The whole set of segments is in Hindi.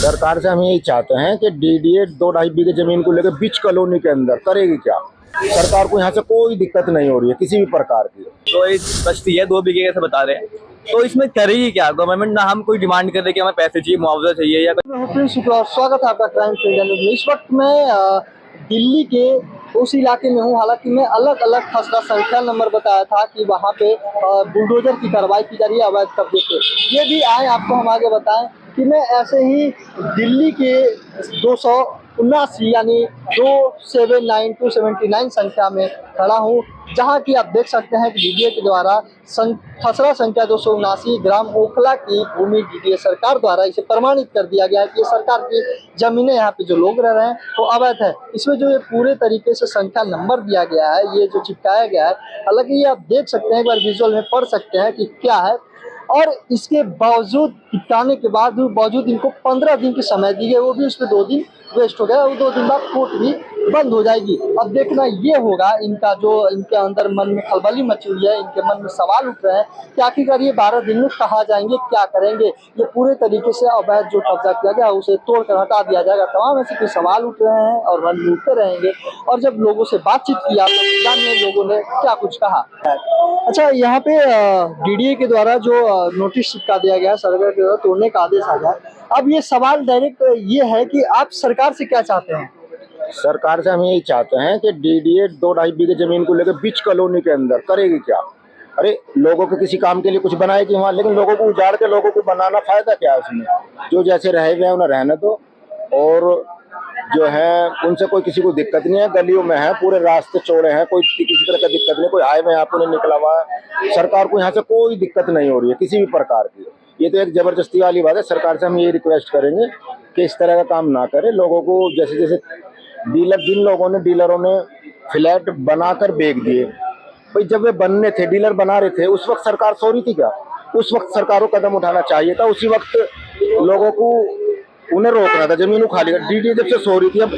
सरकार से हम यही चाहते हैं कि डीडीए 2-2.5 बीघे जमीन को लेकर बीच कॉलोनी के अंदर करेगी क्या। सरकार को यहाँ से कोई दिक्कत नहीं हो रही है किसी भी प्रकार की। तो एक बस्ती है 2 बीघे से बता रहे हैं, तो इसमें करेगी क्या गवर्नमेंट? ना हम कोई डिमांड कर रहे कि हमें पैसे चाहिए, मुआवजा चाहिए या मैं हूं प्रिंस शुक्ला और स्वागत है आपका क्राइम इंडिया न्यूज़ में। इस वक्त मैं दिल्ली के उस इलाके में हूं। हालांकि मैं अलग अलग खसरा संख्या नंबर बताया था कि वहां पे बुलडोजर की कार्रवाई की जा रही है अवैध कब्जे पे। ये भी आए आपको हम आगे बताएं कि मैं ऐसे ही दिल्ली के 279 यानी 279 संख्या में खड़ा हूँ, जहाँ की आप देख सकते हैं कि डीडीए के द्वारा खसरा संख्या 279 ग्राम ओखला की भूमि डीडीए सरकार द्वारा इसे प्रमाणित कर दिया गया है कि ये सरकार की जमीनें, यहाँ पे जो लोग रह रहे हैं वो अवैध है। इसमें जो ये पूरे तरीके से संख्या नंबर दिया गया है, ये जो चिपकाया गया है, हालांकि ये आप देख सकते हैं, एक बार विजुअल में पढ़ सकते हैं कि क्या है। और इसके बावजूद चिपकाने के बावजूद इनको 15 दिन की समय दी गई, वो भी उसमें 2 दिन वेस्ट हो गया। वो 2 दिन बाद कोर्ट भी बंद हो जाएगी। अब देखना ये होगा इनका, जो इनके अंदर मन में खलबली मची हुई है, इनके मन में सवाल उठ रहे हैं कि आखिरकार ये 12 दिन में कहाँ जाएंगे, क्या करेंगे। ये पूरे तरीके से अवैध जो कब्जा किया गया उसे तोड़कर हटा दिया जाएगा। तमाम ऐसे के सवाल उठ रहे हैं और रन उठते रहेंगे। और जब लोगों से बातचीत किया तो जानिए लोगों ने क्या कुछ कहा। अच्छा, यहाँ पे डीडीए के द्वारा जो नोटिस चिपका दिया गया, सरकार के द्वारा तोड़ने का आदेश आ गया। अब ये सवाल डायरेक्ट ये है कि आप सरकार से क्या चाहते हैं? सरकार से हम यही चाहते हैं कि डीडीए 2-2.5 बीघे जमीन को लेकर बीच कॉलोनी के अंदर करेगी क्या। अरे लोगों को किसी काम के लिए कुछ बनाएगी वहाँ, लेकिन लोगों को उजाड़ के लोगों को बनाना फायदा क्या है उसमें। जो जैसे रहे हुए हैं उन्हें रहने दो, और जो है उनसे कोई किसी को दिक्कत नहीं है। गलियों में है, पूरे रास्ते चौड़े हैं, कोई किसी तरह का दिक्कत नहीं, कोई हाईवे यहाँ पर नहीं निकला हुआ है। सरकार को यहाँ से कोई दिक्कत नहीं हो रही है किसी भी प्रकार की। ये तो एक जबरदस्ती वाली बात है। सरकार से हम ये रिक्वेस्ट करेंगे कि इस तरह का काम ना करे। लोगों को जैसे जैसे डीलरों ने फ्लैट बनाकर बेच दिए, भाई जब वे बनने थे, डीलर बना रहे थे, उस वक्त सरकार सो रही थी क्या? उस वक्त सरकार को कदम उठाना चाहिए था। उसी वक्त लोगों को उन्हें रोकना था, जमीन खाली कर। डीडीए जब से सो रही थी, अब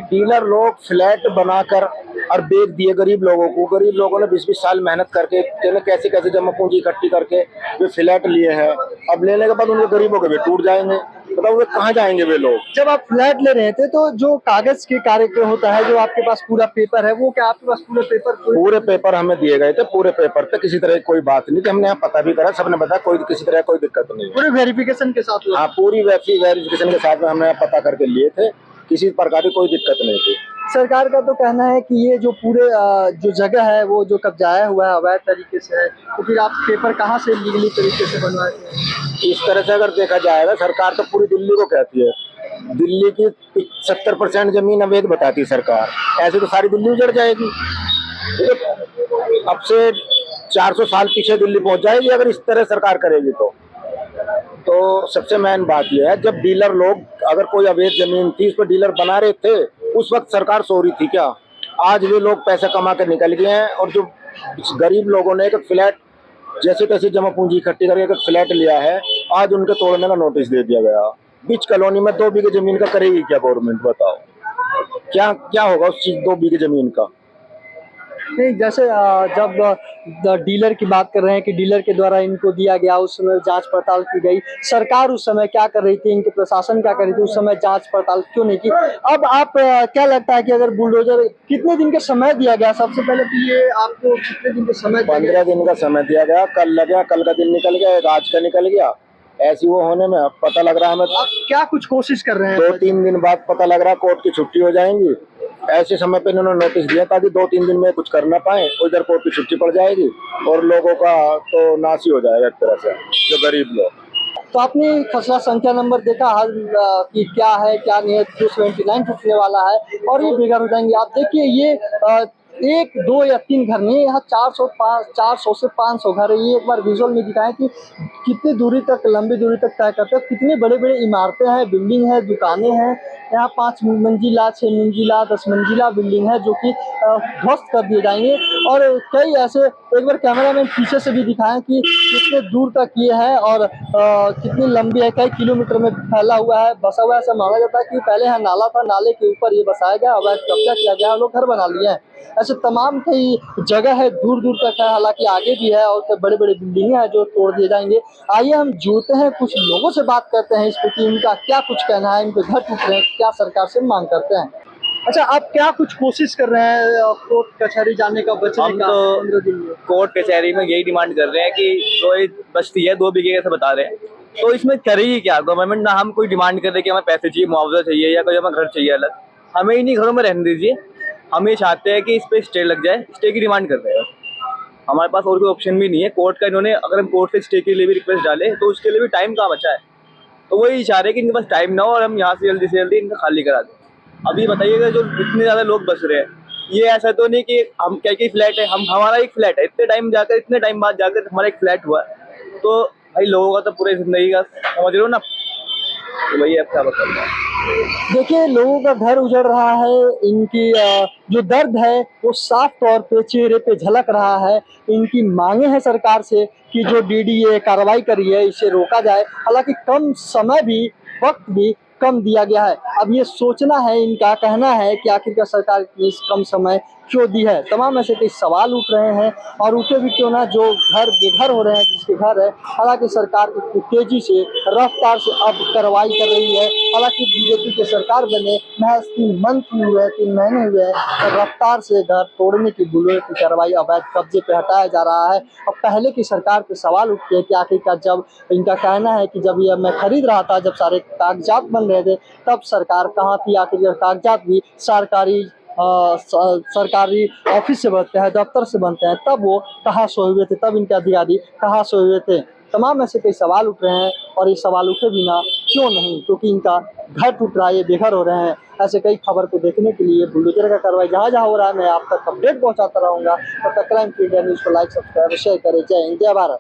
डीलर लोग फ्लैट बनाकर और बेच दिए गरीब लोगों को। गरीब लोगों ने 20-20 साल मेहनत करके कैसे कैसे जमा पूंजी इकट्ठी करके वे फ्लैट लिए हैं। अब लेने के बाद उनके गरीबों के वे टूट जाएंगे। बताओ वे कहाँ जाएंगे वे लोग। जब आप फ्लैट ले रहे थे तो जो कागज के कार्य होता है, जो आपके पास पूरा पेपर है, वो क्या आपके पास पूरे पेपर हमें दिए गए थे। पूरे पेपर पे किसी तरह की कोई बात नहीं थी। हमने यहाँ पता भी करा, सबने बताया कोई किसी तरह कोई दिक्कत नहीं। पूरे वेरिफिकेशन के साथ? हाँ, पूरी वेरिफिकेशन के साथ में हमने पता करके लिए थे। किसी प्रकार की कोई दिक्कत नहीं थी। सरकार का तो कहना है कि ये जो पूरे जो जगह है वो जो कब्जाया हुआ है अवैध तरीके से है, तो फिर आप पेपर कहाँ से लीगली तरीके से बनवाए थे? इस तरह से अगर देखा जाएगा, सरकार तो पूरी दिल्ली को कहती है, दिल्ली की 70% जमीन अवैध बताती है सरकार। ऐसे तो सारी दिल्ली उजड़ जाएगी। अब से 400 साल पीछे दिल्ली पहुंच जाएगी अगर इस तरह सरकार करेगी तो सबसे मेन बात यह है, जब डीलर लोग, अगर कोई अवैध जमीन थी उस पर डीलर बना रहे थे, उस वक्त सरकार सो रही थी क्या? आज वे लोग पैसा कमा कर निकल गए हैं, और जो गरीब लोगों ने एक फ्लैट जैसे तैसे जमा पूंजी इकट्ठी करके एक फ्लैट लिया है, आज उनके तोड़ने का नोटिस दे दिया गया। बीच कॉलोनी में 2 बीघे जमीन का करेगी क्या गवर्नमेंट? बताओ क्या क्या होगा उस चीज 2 बीघे जमीन का। नहीं, जैसे जब डीलर की बात कर रहे हैं कि डीलर के द्वारा इनको दिया गया, उस समय जांच पड़ताल की गई। सरकार उस समय क्या कर रही थी, इनके प्रशासन क्या कर रही थी, उस समय जांच पड़ताल क्यों नहीं की? अब आप क्या लगता है कि अगर बुलडोजर, कितने दिन का समय दिया गया? सबसे पहले तो ये आपको कितने दिन का समय? 15 दिन का समय दिया गया। कल लगा, कल का दिन निकल गया, आज का निकल गया। ऐसी वो होने में पता लग रहा है हमें। आप क्या कुछ कोशिश कर रहे हैं? 2-3 दिन बाद पता लग रहा है कोर्ट की छुट्टी हो जाएंगी। ऐसे समय पे इन्होंने नोटिस दिया ताकि 2-3 दिन में कुछ कर ना पाए, उधर कोर्ट की छुट्टी पड़ जाएगी और लोगों का तो नाश ही हो जाएगा एक तरह से, जो गरीब लोग। तो आपने खसरा संख्या नंबर देखा कि क्या है क्या नहीं है। 279 टूटने वाला है और ये बेघर हो जाएंगे। आप देखिए, ये 1, 2 या 3 घर नहीं, यहाँ 400 से 500 घर है। ये एक बार विजुअल में दिखाएं कि कितनी दूरी तक, लंबी दूरी तक तय करते हैं। कितनी बड़े बड़े इमारतें हैं, बिल्डिंग है, दुकानें हैं। यहाँ 5 मंजिला, 6 मंजिला, 10 मंजिला बिल्डिंग है जो कि ध्वस्त कर दिए जाएंगे। और कई ऐसे एक बार कैमरामैन पीछे से भी दिखाएं कि कितने दूर तक ये है और कितनी लंबी है, कई किलोमीटर में फैला हुआ है, बसा हुआ है। ऐसा माना जाता है कि पहले यहाँ नाला था, नाले के ऊपर ये बसाया गया, अवैध कब्जा किया गया, लोग घर बना लिए हैं। ऐसे तमाम कई जगह है, दूर दूर तक है, हालांकि आगे भी है और बड़े बड़े बिल्डिंगें हैं जो तोड़ दिए जाएंगे। आइए हम जुड़ते हैं, कुछ लोगों से बात करते हैं इस पर कि इनका क्या कुछ कहना है, इनके घर टूट रहे हैं, क्या सरकार से मांग करते हैं। अच्छा, आप क्या कुछ कोशिश कर रहे हैं कोर्ट कचहरी जाने का, बचने हम का? तो 15 दिन में कोर्ट कचहरी में यही डिमांड कर रहे हैं कि जो ये बस्ती है 2 बीघे से बता रहे हैं, तो इसमें करेगी क्या गवर्नमेंट? ना हम कोई डिमांड कर रहे कि हमें पैसे चाहिए, मुआवजा चाहिए या कोई हमें घर चाहिए अलग, हमें इन्हीं घरों में रहने दीजिए। हम ये चाहते हैं कि इस पे स्टे लग जाए, स्टे की डिमांड कर रहे हैं। हमारे पास और कोई ऑप्शन भी नहीं है। कोर्ट का इन्होंने, अगर हम कोर्ट से स्टे के लिए भी रिक्वेस्ट डाले तो उसके लिए भी टाइम कहाँ बचा है, तो वही चाह रहे हैं कि इनके पास टाइम ना हो और हम यहाँ से जल्दी इनका खाली करा दें। अभी बताइएगा जो इतने ज़्यादा लोग बस रहे हैं, ये ऐसा तो नहीं कि हम क्या फ्लैट है, हम हमारा एक फ्लैट है, इतने टाइम बाद जाकर हमारा एक फ्लैट हुआ है, तो भाई लोगों का तो पूरी जिंदगी का समझ रहे हो ना, तो वही अब क्या बताऊँ। देखिए, लोगों का घर उजड़ रहा है, इनकी जो दर्द है वो साफ तौर पे चेहरे पे झलक रहा है। इनकी मांगे हैं सरकार से कि जो डीडीए कार्रवाई करी है इसे रोका जाए, हालांकि कम समय भी, वक्त भी कम दिया गया है। अब ये सोचना है, इनका कहना है कि आखिरकार सरकार इतनी कम समय क्यों दी है। तमाम ऐसे कई सवाल उठ रहे हैं और उठे भी क्यों ना, जो घर बेघर हो रहे हैं, जिसके घर है, हालांकि सरकार इतनी तेजी से, रफ्तार से अब कार्रवाई कर रही है। हालांकि बीजेपी की सरकार बने महज 3 मंथ हुए, 3 महीने हुए हैं और रफ्तार से घर तोड़ने की, बुलडोजर की कार्रवाई, अवैध कब्जे पे हटाया जा रहा है। और पहले की सरकार पे सवाल उठते हैं कि आखिरकार, जब इनका कहना है कि जब ये मैं खरीद रहा था, जब सारे कागजात बन रहे थे, तब सरकार कहाँ थी? आखिरकार कागजात भी सरकारी ऑफिस से बनते हैं, दफ्तर से बनते हैं, तब वो कहाँ सोए हुए थे, तब इनके अधिकारी कहाँ सोए हुए थे? तमाम ऐसे कई सवाल उठ रहे हैं और ये सवाल उठे बिना क्यों नहीं, क्योंकि इनका घर टूट रहा है, ये बेघर हो रहे हैं। ऐसे कई खबर को देखने के लिए बुलडोजर का कार्रवाई जहाँ जहाँ हो रहा है, मैं आप तक अपडेट पहुँचाता रहूँगा। और क्राइम इंडिया न्यूज़ को लाइक, सब्सक्राइब, शेयर करें। जय हिंद, जय भारत।